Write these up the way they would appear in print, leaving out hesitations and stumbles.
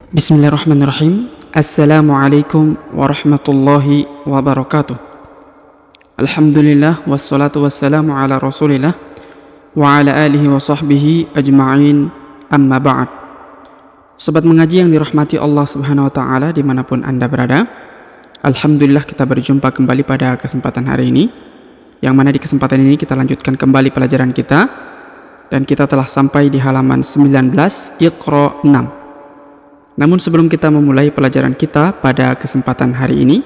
Bismillahirrahmanirrahim. Assalamualaikum warahmatullahi wabarakatuh. Alhamdulillah wassalatu wassalamu ala rasulillah wa ala alihi wa sahbihi ajma'in, amma ba'd. Sobat mengaji yang dirahmati Allah subhanahu wa ta'ala dimanapun Anda berada, Alhamdulillah kita berjumpa kembali pada kesempatan hari ini, yang mana di kesempatan ini kita lanjutkan kembali pelajaran kita, dan kita telah sampai di halaman 19 Iqra 6. Namun sebelum kita memulai pelajaran kita pada kesempatan hari ini,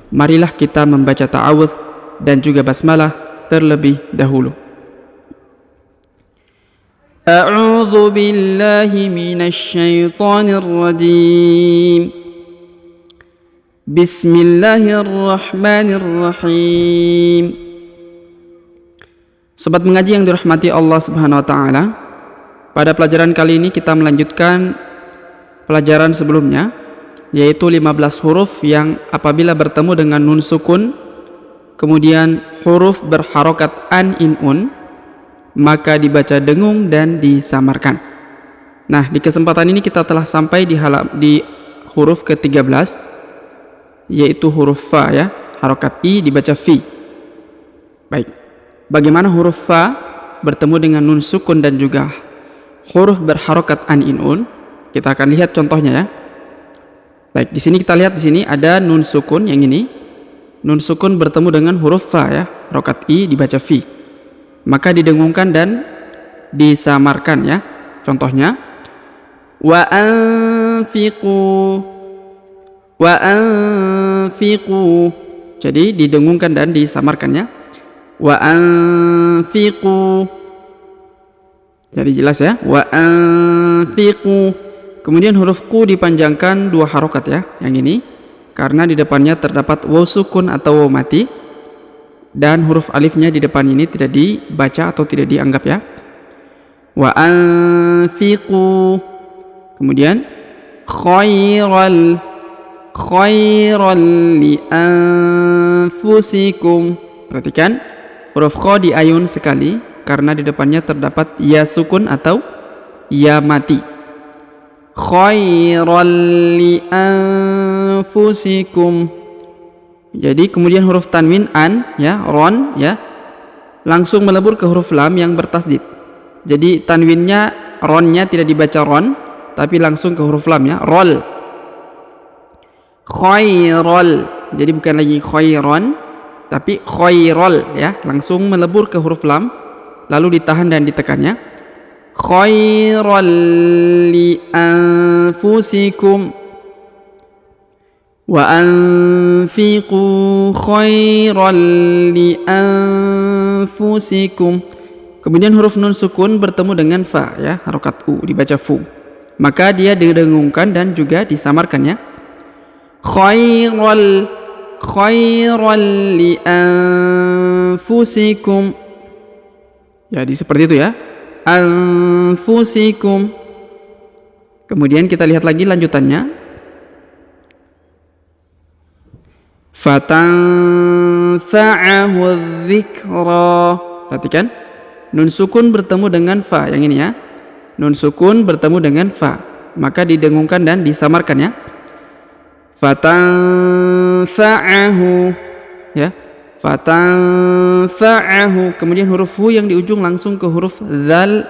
marilah kita membaca ta'awudz dan juga basmalah terlebih dahulu. A'udzu billahi minasy syaithanir rajim. Bismillahirrahmanirrahim. Sobat mengaji yang dirahmati Allah Subhanahu wa taala, pada pelajaran kali ini kita melanjutkan pelajaran sebelumnya, yaitu 15 huruf yang apabila bertemu dengan nun sukun, kemudian huruf berharokat an in un, maka dibaca dengung dan disamarkan. Nah, di kesempatan ini kita telah sampai di huruf ke-13, yaitu huruf fa, ya, harokat i dibaca fi. Baik, bagaimana huruf fa bertemu dengan nun sukun dan juga huruf berharokat an in un? Kita akan lihat contohnya, ya. Baik, di sini kita lihat, di sini ada nun sukun yang ini. Nun sukun bertemu dengan huruf fa, ya. Harokat i dibaca fi. Maka didengungkan dan disamarkan, ya. Contohnya wa anfiqu. Wa anfiqu. Jadi didengungkan dan disamarkan, ya. Wa anfiqu. Jadi jelas, ya. Wa anfiqu. Kemudian huruf ku dipanjangkan 2 harokat, ya, yang ini, karena di depannya terdapat waw sukun atau waw mati, dan huruf alifnya di depan ini tidak dibaca atau tidak dianggap, ya. Wa anfiqu. Kemudian khairal li anfusikum. Perhatikan huruf kha diayun sekali karena di depannya terdapat ya sukun atau ya mati. Khairal li anfusikum. Jadi kemudian huruf tanwin an, ya, ron, ya, langsung melebur ke huruf lam yang bertasdid. Jadi tanwinnya, ronnya tidak dibaca ron, tapi langsung ke huruf lam, ya, rol. Khairal. Jadi bukan lagi khairon, tapi khairol, ya, langsung melebur ke huruf lam, lalu ditahan dan ditekannya. Khairal li anfusikum wa anfiqu khairal li anfusikum. Kemudian huruf nun sukun bertemu dengan fa, ya, harokat u dibaca fu, maka dia didengungkan dan juga disamarkan, ya. Khairal li anfusikum. Jadi seperti itu, ya, anfusikum. Kemudian kita lihat lagi lanjutannya. Fatanfa'ahu dzikra. Perhatikan, nun sukun bertemu dengan fa, yang ini, ya. Nun sukun bertemu dengan fa, maka didengungkan dan disamarkan, ya. Fatanfa'ahu, ya. Fatanfa'ahu. Kemudian huruf hu yang di ujung langsung ke huruf dzal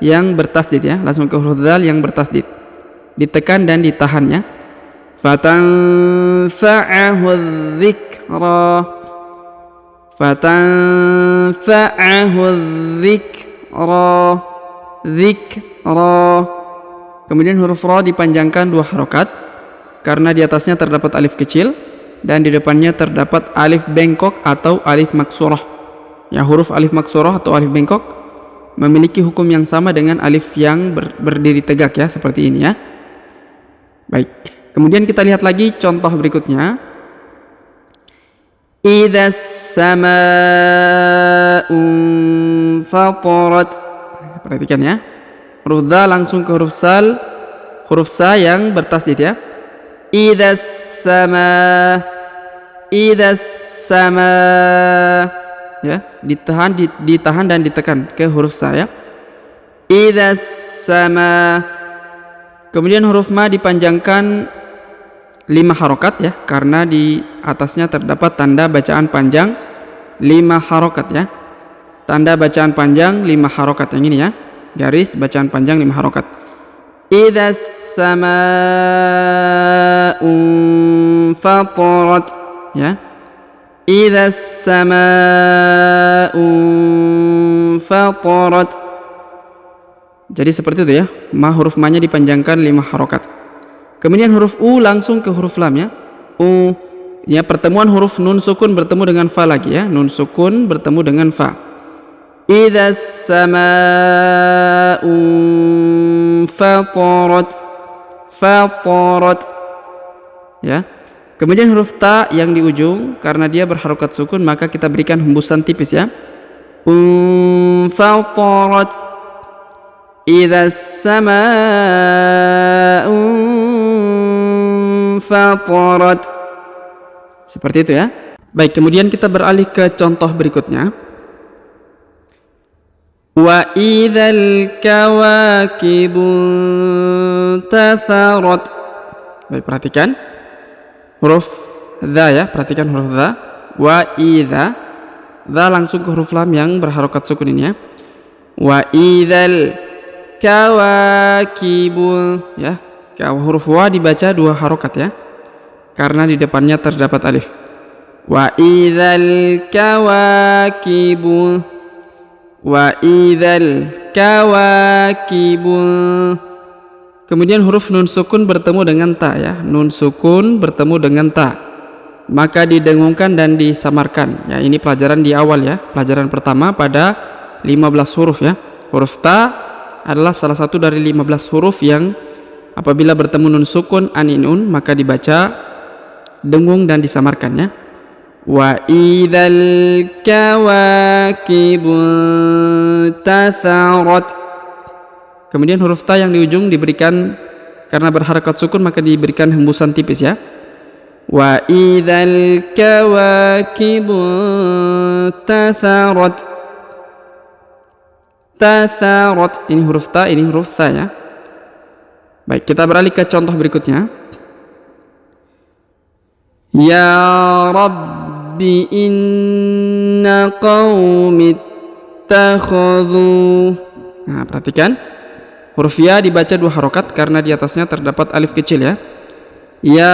yang bertasdid, ya, langsung ke huruf dzal yang bertasdid, ditekan dan ditahan, ya. Fatanfa'ahu dzikra. Fatanfa'ahu dzikra. Kemudian huruf ra dipanjangkan 2 harokat karena di atasnya terdapat alif kecil dan di depannya terdapat alif bengkok atau alif maksurah. Ya, huruf alif maksurah atau alif bengkok memiliki hukum yang sama dengan alif yang berdiri tegak, ya, seperti ini, ya. Baik, kemudian kita lihat lagi contoh berikutnya. Idzas samaa'u fatarat. Perhatikan, ya, huruf dha langsung ke huruf sal, huruf sa yang bertasdid, ya. Idzas sama, ya, ditahan dan ditekan ke huruf sa, ya. Idzas sama. Kemudian huruf ma dipanjangkan 5 harokat ya, karena di atasnya terdapat tanda bacaan panjang 5 harokat ya. Tanda bacaan panjang 5 harokat yang ini ya, garis bacaan panjang 5 harokat. Idzas samaa'u fatarat ya. Idzas samaa'u fatarat. Jadi seperti itu ya, huruf ma-nya dipanjangkan 5 harokat. Kemudian huruf u langsung ke huruf lam ya. U ya, pertemuan huruf nun sukun bertemu dengan fa lagi ya. Nun sukun bertemu dengan fa. Idzas samaa'u fatarat. Fatarat. Ya. Kemudian huruf ta yang di ujung, karena dia berharokat sukun maka kita berikan hembusan tipis ya. Fatarat. Idzas samaa'u fatarat. Seperti itu ya. Baik, kemudian kita beralih ke contoh berikutnya. Wa idzal kawakibu tatharat. Baik, perhatikan huruf dha ya, perhatikan huruf dha. Wa idza, dha langsung ke huruf lam yang berharokat sukun ini ya. Wa idzal kawakibu ya. Huruf wa dibaca 2 harokat ya, karena di depannya terdapat alif. Wa idzal kawakibu. Wa idzal kawakibu. Kemudian huruf nun sukun bertemu dengan ta ya. Nun sukun bertemu dengan ta, maka didengungkan dan disamarkan ya. Ini pelajaran di awal ya, pelajaran pertama pada 15 huruf ya. Huruf ta adalah salah satu dari 15 huruf yang apabila bertemu nun sukun aninun maka dibaca dengung dan disamarkannya. Wa idzal kawakibu tatharat. Kemudian huruf ta yang di ujung diberikan, karena berharakat sukun maka diberikan hembusan tipis ya. Wa idzal kawakibu tatharat. Tatharat. Ini huruf ta, ini huruf tha ya. Baik, kita beralih ke contoh berikutnya. Ya Rabbi inna qaumi ittakhadhu. Nah, perhatikan huruf ya dibaca 2 harokat karena di atasnya terdapat alif kecil ya. Ya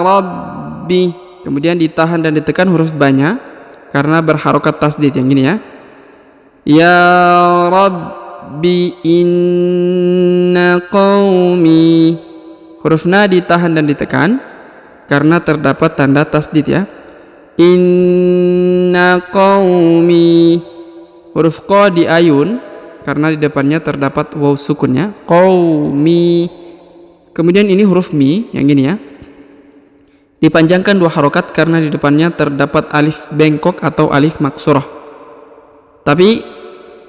Rabbi. Kemudian ditahan dan ditekan huruf ba-nya karena berharokat tasdid yang ini ya. Ya Rabbi inna qaumi. Huruf na ditahan dan ditekan karena terdapat tanda tasdid ya. Inna qaumi. Huruf qa diayun karena di depannya terdapat waw sukunnya. Qaumi. Kemudian ini huruf mi yang gini ya, dipanjangkan 2 harokat karena di depannya terdapat alif bengkok atau alif maksurah. Tapi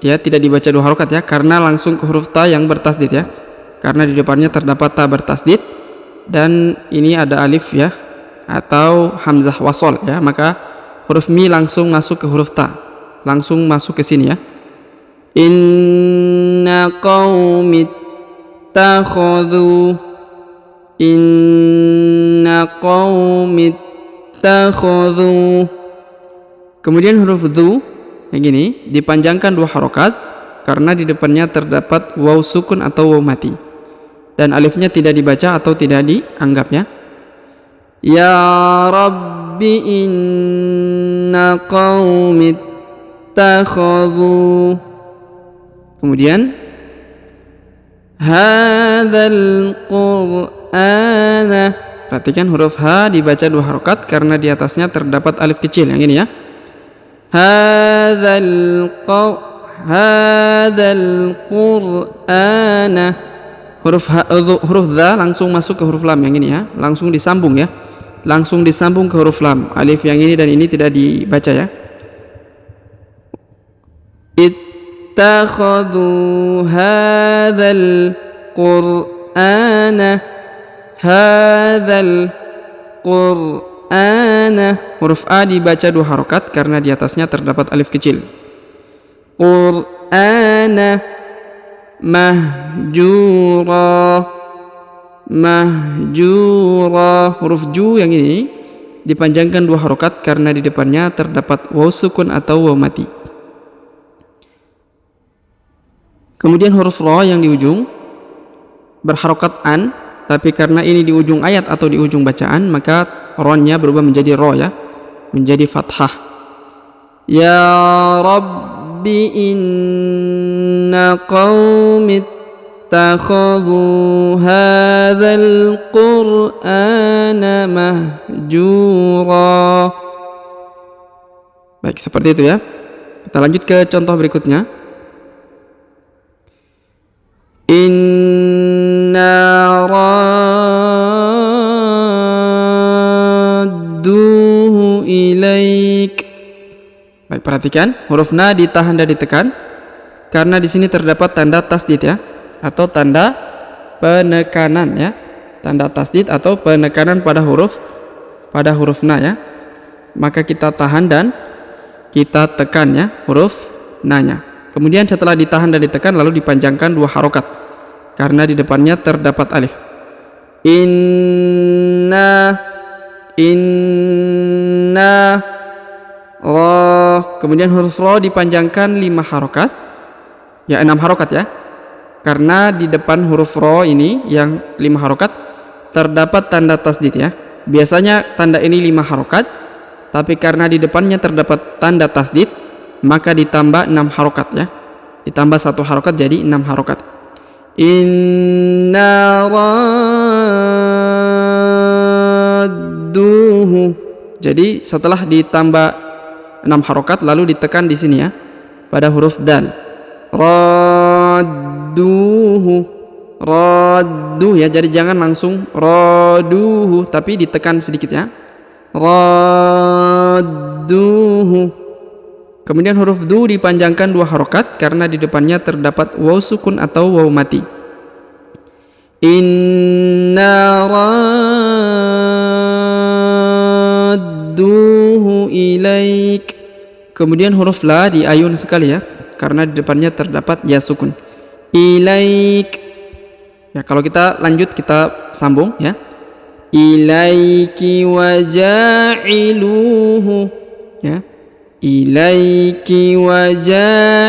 ya tidak dibaca 2 harokat ya, karena langsung ke huruf ta yang bertasdid ya, karena di depannya terdapat ta bertasdid dan ini ada alif ya atau hamzah wasol ya, maka huruf mi langsung masuk ke huruf ta, langsung masuk ke sini ya. Inna qaumi ittakhadhu. Inna qaumi ittakhadhu. Kemudian huruf dhu yang gini dipanjangkan 2 harokat karena di depannya terdapat waw sukun atau waw mati dan alifnya tidak dibaca atau tidak dianggap ya. Ya Rabbi inna qaumi ittakhadhu. Kemudian hadzal qur'ana. Perhatikan huruf ha dibaca 2 harokat karena di atasnya terdapat alif kecil yang ini ya. Hadzal qur'ana. Huruf dha langsung masuk ke huruf lam yang ini ya, langsung disambung ya, langsung disambung ke huruf lam. Alif yang ini dan ini tidak dibaca ya. Ittakhadhu hadzal qur'ana. Hadzal qur'ana. Huruf a dibaca 2 harokat karena di atasnya terdapat alif kecil. Qur'ana mahjura. mahjura. Huruf ju yang ini dipanjangkan 2 harokat karena di depannya terdapat waw sukun atau waw mati. Kemudian huruf ro yang di ujung berharokat an, tapi karena ini di ujung ayat atau di ujung bacaan, maka ronnya berubah menjadi ro ya, menjadi fathah. Ya Rabbi inna qaumi ittakhadhu hadzal qur'ana mahjura. Baik, seperti itu ya. Kita lanjut ke contoh berikutnya. Inna radduhu ilaik. Baik, perhatikan huruf na ditahan dan ditekan karena di sini terdapat tanda tasdid ya, atau tanda penekanan ya, tanda tasdid atau penekanan pada huruf na ya. Maka kita tahan dan kita tekan ya huruf na-nya. Kemudian setelah ditahan dan ditekan lalu dipanjangkan 2 harokat karena di depannya terdapat alif. Inna roh. Kemudian huruf roh dipanjangkan 5 harokat, ya 6 harokat ya, karena di depan huruf roh ini yang 5 harokat terdapat tanda tasdid ya. Biasanya tanda ini 5 harokat, tapi karena di depannya terdapat tanda tasdid maka ditambah 6 harokat ya, ditambah 1 harokat jadi 6 harokat. Inna radduhu. Jadi setelah ditambah 6 harokat lalu ditekan di sini ya pada huruf dal. Radduhu, raddu ya, jadi jangan langsung radduhu tapi ditekan sedikit ya. Radduhu. Kemudian huruf du dipanjangkan 2 harokat karena di depannya terdapat waw sukun atau waw mati. Inna radduhu ilaik. Kemudian huruf la diayun sekali ya karena di depannya terdapat ya sukun. Ilaik. Ya, kalau kita lanjut kita sambung ya. Ilaiki waja'iluhu ya. Ilaiki waja'iluhu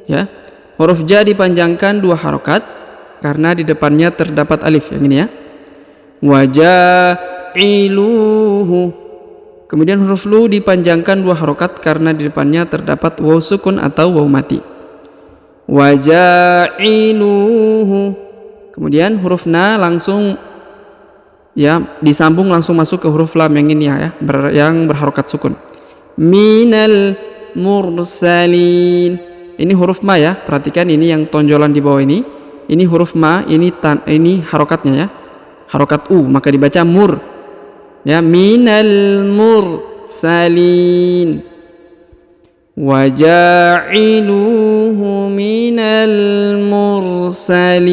ya. Huruf ja dipanjangkan 2 harokat karena di depannya terdapat alif yang ini ya. Waja'iluhu. Kemudian huruf lu dipanjangkan 2 harokat karena di depannya terdapat waw sukun atau waw mati. Waja'iluhu. Kemudian huruf na langsung ya disambung langsung masuk ke huruf lam yang ini ya, yang berharokat sukun. Minal mursalin. Ini huruf ma ya, perhatikan ini yang tonjolan di bawah ini huruf ma, ini harokatnya ya, harokat u, maka dibaca mur ya. Minal mursalin waja'iluhu minal mursalin.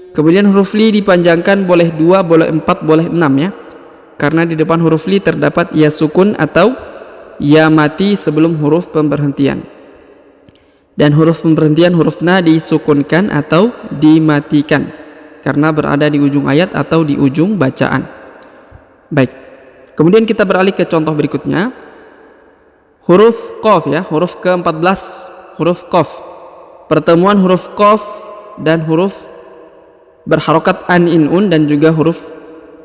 Kemudian huruf li dipanjangkan boleh 2, boleh 4, boleh 6 ya, karena di depan huruf li terdapat ya sukun atau ya mati sebelum huruf pemberhentian, dan huruf pemberhentian huruf na disukunkan atau dimatikan karena berada di ujung ayat atau di ujung bacaan. Baik, kemudian kita beralih ke contoh berikutnya. Huruf qaf ya, huruf ke-14, huruf qaf. Pertemuan huruf qaf dan huruf berharokat an, in, un, dan juga huruf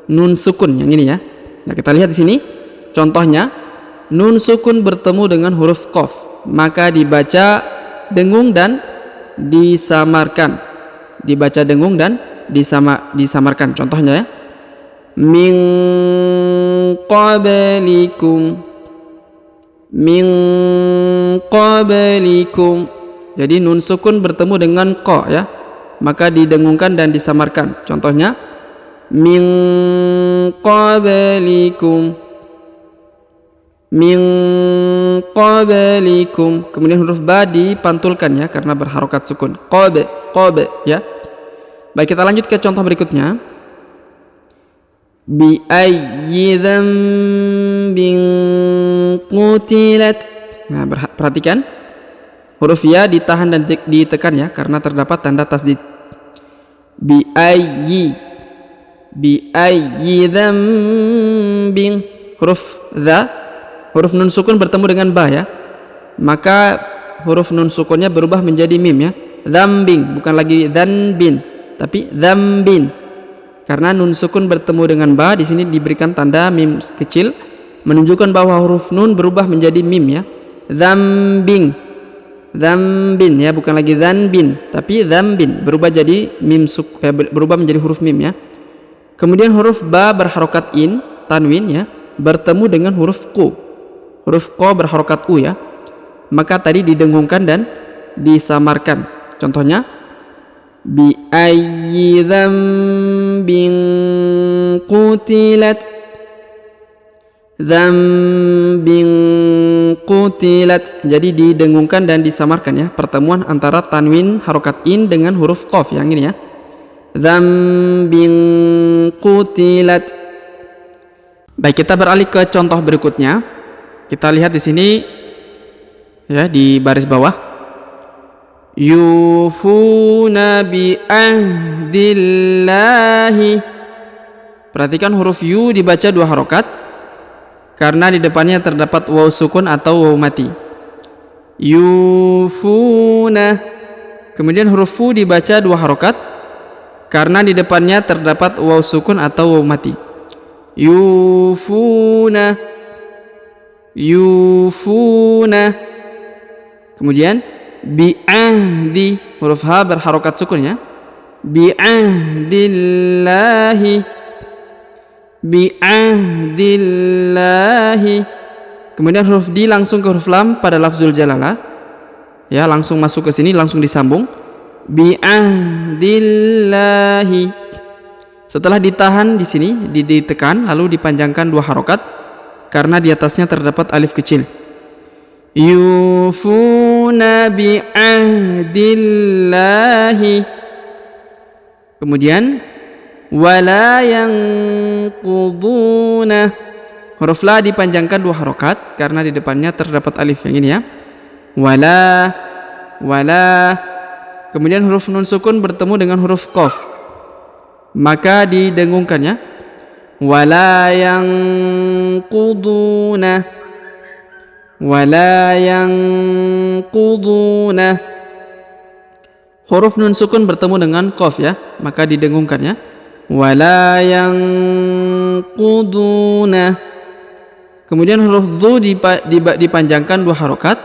nun sukun yang ini ya. Nah, kita lihat di sini contohnya. Nun sukun bertemu dengan huruf qaf, maka dibaca dengung dan disamarkan. Dibaca dengung dan disamarkan. Contohnya ya. Min qablikum. Min qablikum. Jadi nun sukun bertemu dengan qa ya, maka didengungkan dan disamarkan. Contohnya min qablikum. Min qablikum. Kemudian huruf ba dipantulkan ya karena berharokat sukun. Qabe ya. Baik, kita lanjut ke contoh berikutnya. Bi ayyi dzambin qutilat. Nah, perhatikan huruf ya ditahan dan ditekan ya karena terdapat tanda tasdid. bi ayyi dzambin. Huruf nun sukun bertemu dengan ba ya, maka huruf nun sukunnya berubah menjadi mim ya. Dzambin, bukan lagi dzanbin, tapi dzambin. Karena nun sukun bertemu dengan ba, di sini diberikan tanda mim kecil menunjukkan bahwa huruf nun berubah menjadi mim ya. Dzambin ya, bukan lagi dzanbin, tapi dzambin, berubah jadi mim berubah menjadi huruf mim ya. Kemudian huruf ba berharokat in, tanwin ya, bertemu dengan huruf q. Huruf q berharokat u ya, maka tadi didengungkan dan disamarkan. Contohnya bi ayyi dzambin qutilat. Dzambin qutilat, jadi didengungkan dan disamarkan ya, pertemuan antara tanwin harokat in dengan huruf qaf yang ini ya. Dzambin qutilat. Baik, kita beralih ke contoh berikutnya. Kita lihat di sini ya, di baris bawah. Yufuna bi ahdillahi. Perhatikan huruf yu dibaca 2 harokat karena di depannya terdapat waw sukun atau waw mati. Yufuna. Kemudian huruf fu dibaca 2 harokat karena di depannya terdapat waw sukun atau waw mati. Yufuna. Kemudian bi'ahdi, huruf ha berharokat sukun ya. Bi'ahdillahi. Kemudian huruf di langsung ke huruf lam pada lafzul jalalah ya, langsung masuk ke sini, langsung disambung. Bi'ahdillahi. Setelah ditahan di sini, ditekan lalu dipanjangkan 2 harokat karena di atasnya terdapat alif kecil. Yufuna bi'ahdillahi. Kemudian wala yanquduna. Huruf la dipanjangkan 2 harokat karena di depannya terdapat alif yang ini ya. Wala. Kemudian huruf nun sukun bertemu dengan huruf qaf, maka didengungkannya. Wala yanquduna. Huruf nun sukun bertemu dengan qaf ya, maka didengungkannya. Wala yanquduna. Kemudian huruf dhu dipanjangkan 2 harokat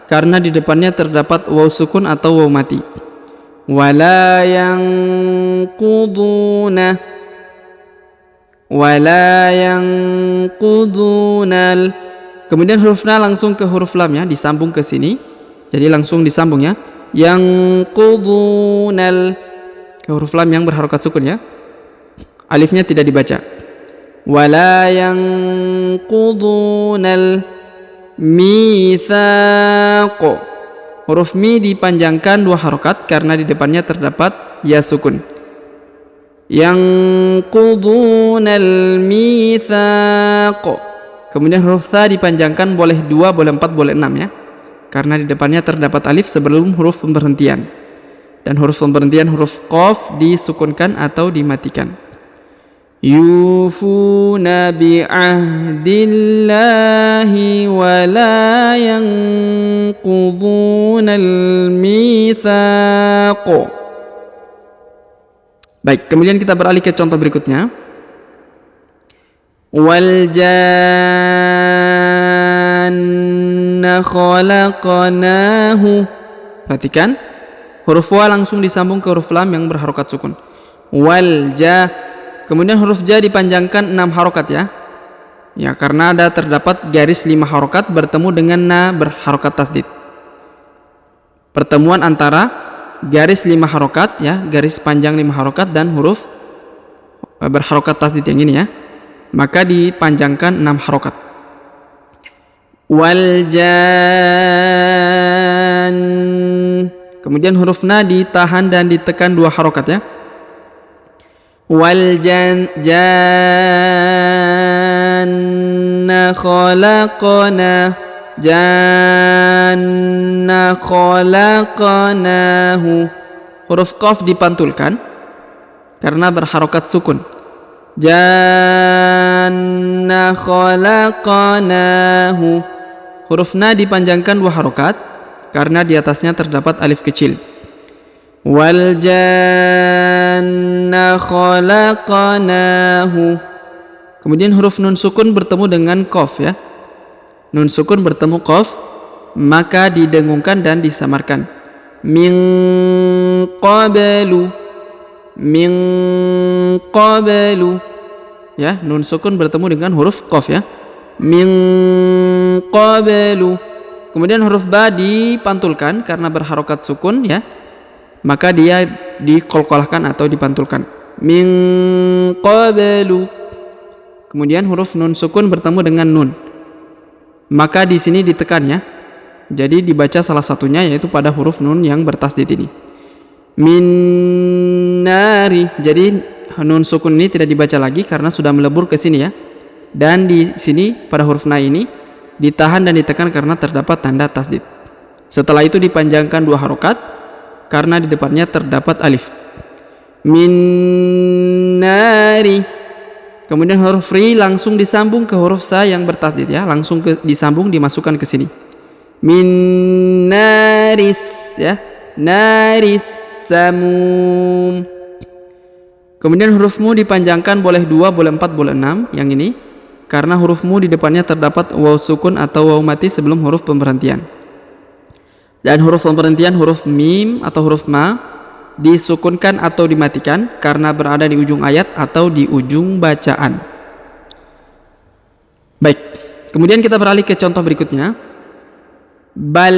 karena di depannya terdapat waw sukun atau waw mati. Wala yanqudunal. Kemudian huruf na langsung ke huruf lam ya, disambung ke sini, jadi langsung disambung ya. Yanqudunal, ke huruf lam yang berharokat sukun ya, alifnya tidak dibaca. Wala yanqudunal mitsaq. Huruf mi dipanjangkan 2 harokat karena di depannya terdapat ya sukun. Yanqudunal mitsaq. Kemudian huruf tha dipanjangkan boleh 2, boleh 4, boleh 6 ya, karena di depannya terdapat alif sebelum huruf pemberhentian. Dan huruf pemberhentian huruf qaf disukunkan atau dimatikan. Yufuna bi'ahdillahi wa la yanqudunal mitsaq. Baik, kemudian kita beralih ke contoh berikutnya. Wal janna khalaqnahu. Perhatikan huruf wa langsung disambung ke huruf lam yang berharokat sukun. Wal ja. Kemudian huruf ja dipanjangkan 6 harokat ya. Ya, karena ada terdapat garis 5 harokat bertemu dengan na berharokat tasdid. Pertemuan antara garis 5 harokat ya, garis panjang 5 harokat dan huruf berharokat tasdid yang ini ya, maka dipanjangkan 6 harokat. Wal jan. Kemudian huruf na ditahan dan ditekan 2 harokat ya. Wal janna khalaqna. Janna khalaqnahu. Huruf qaf dipantulkan karena berharokat sukun. Janna khalaqnahu. Huruf na dipanjangkan 2 harokat karena di atasnya terdapat alif kecil. Wal janna khalaqnahu. Kemudian huruf nun sukun bertemu dengan qaf ya. Nun sukun bertemu qaf, maka didengungkan dan disamarkan. Min qablu. Min qablu. Ya, nun sukun bertemu dengan huruf qaf ya. Min qablu. Kemudian huruf ba dipantulkan karena berharokat sukun ya. Maka dia dikolkolahkan atau dipantulkan. Min qablu. Kemudian huruf nun sukun bertemu dengan nun. Maka di sini ditekan ya. Jadi dibaca salah satunya yaitu pada huruf nun yang bertasdid ini. Min nari. Jadi nun sukun ini tidak dibaca lagi karena sudah melebur ke sini ya. Dan di sini pada huruf na ini ditahan dan ditekan karena terdapat tanda tasdid. Setelah itu dipanjangkan 2 harokat karena di depannya terdapat alif. Min nari. Kemudian huruf ri langsung disambung ke huruf sa yang bertasdid ya, langsung disambung dimasukkan ke sini. Min naris ya, naris samum. Kemudian huruf mu dipanjangkan boleh 2, boleh 4, boleh 6 yang ini karena huruf mu di depannya terdapat waw sukun atau waw mati sebelum huruf pemberhentian. Dan huruf pemberhentian huruf mim atau huruf ma disukunkan atau dimatikan karena berada di ujung ayat atau di ujung bacaan. Baik, kemudian kita beralih ke contoh berikutnya. Bal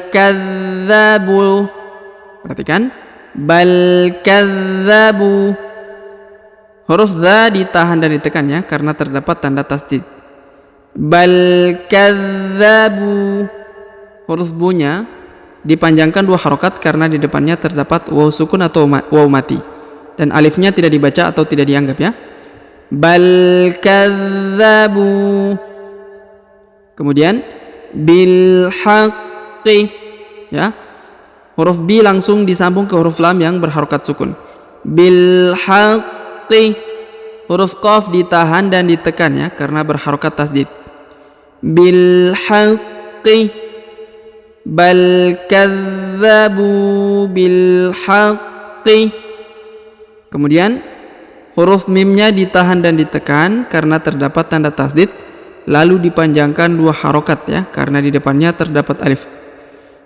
kadzabu. Perhatikan, bal kadzabu. Huruf za ditahan dan ditekan ya karena terdapat tanda tasdid. Bal kadzabu. Huruf bunya dipanjangkan 2 harokat karena di depannya terdapat waw sukun atau waw mati dan alifnya tidak dibaca atau tidak dianggap ya. Bal kadzabu. Kemudian bil haqqi ya. Huruf bi langsung disambung ke huruf lam yang berharokat sukun. Bil haqqi. Huruf qaf ditahan dan ditekan ya karena berharokat tasdid. Bil haqqi. Bal kadzabu bil haqqi. Kemudian huruf mimnya ditahan dan ditekan karena terdapat tanda tasdid, lalu dipanjangkan 2 harokat ya karena di depannya terdapat alif.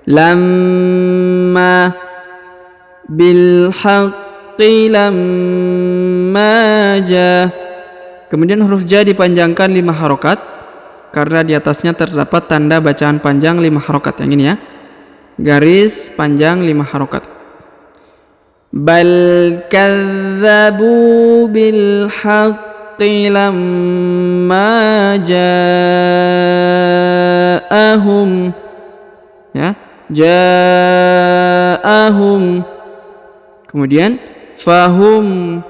Lamma bil haqqi lamma ja. Kemudian huruf ja dipanjangkan 5 harokat karena di atasnya terdapat tanda bacaan panjang 5 harokat yang ini ya. Garis panjang 5 harokat. Bal kadzabu bil haqqi lamma ja'ahum ya, ja'ahum. Kemudian fahum.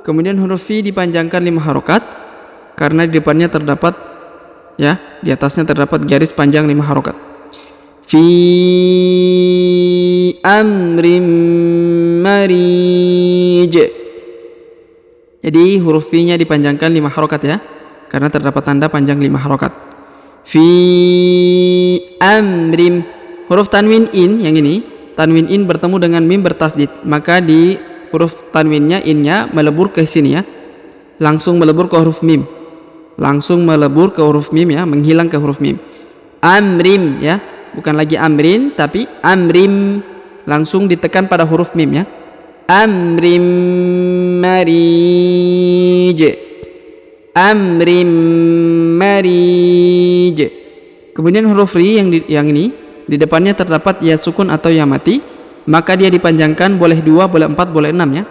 Kemudian huruf fi dipanjangkan 5 harokat karena di depannya terdapat ya, di atasnya terdapat garis panjang 5 harokat. Fi amrim marij. Jadi huruf fi nya dipanjangkan 5 harokat ya karena terdapat tanda panjang 5 harokat. Fi amrim. Huruf tanwin in yang ini, tanwin in bertemu dengan mim bertasdid, maka di huruf tanwinnya innya melebur ke sini ya, langsung melebur ke huruf mim. Langsung melebur ke huruf mim ya, menghilang ke huruf mim. Amrim ya, bukan lagi amrin tapi amrim, langsung ditekan pada huruf mim ya. Amrim marij. Amrim marij. Kemudian huruf ri yang ini di depannya terdapat ya sukun atau ya mati, maka dia dipanjangkan boleh 2, boleh 4, boleh 6 ya.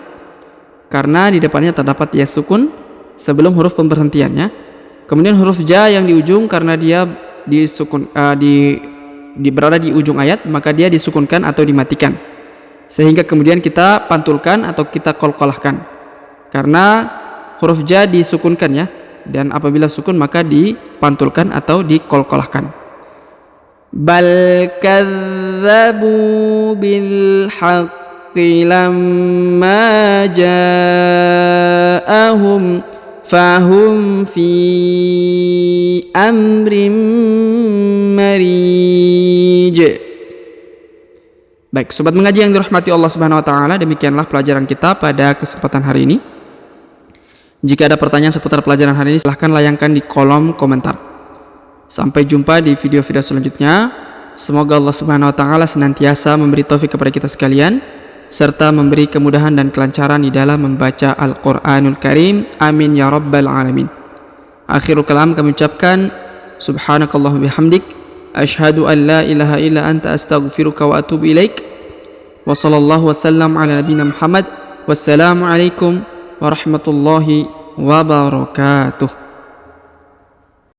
Karena di depannya terdapat ya sukun sebelum huruf pemberhentiannya. Kemudian huruf ja yang di ujung karena dia disukun berada di ujung ayat, maka dia disukunkan atau dimatikan. Sehingga kemudian kita pantulkan atau kita qalqalahkan. Karena huruf ja disukunkan ya, dan apabila sukun maka dipantulkan atau diqalqalahkan. Bal kadzabu bil haqq. لما جاءهم فهم في أمر مريج. Baik, sobat mengaji yang dirahmati Allah Subhanahu wa taala, demikianlah pelajaran kita pada kesempatan hari ini. Jika ada pertanyaan seputar pelajaran hari ini, silahkan layangkan di kolom komentar. Sampai jumpa di video-video selanjutnya. Semoga Allah Subhanahu wa taala senantiasa memberi taufik kepada kita sekalian serta memberi kemudahan dan kelancaran di dalam membaca Al-Qur'anul Karim. Amin ya rabbal alamin. Akhirul kalam, kami ucapkan subhanakallah bihamdik, asyhadu an la ilaha illa anta astaghfiruka wa atubu ilaik. Wa sallallahu wasallam ala nabiyina Muhammad. Wassalamu alaikum warahmatullahi wabarakatuh.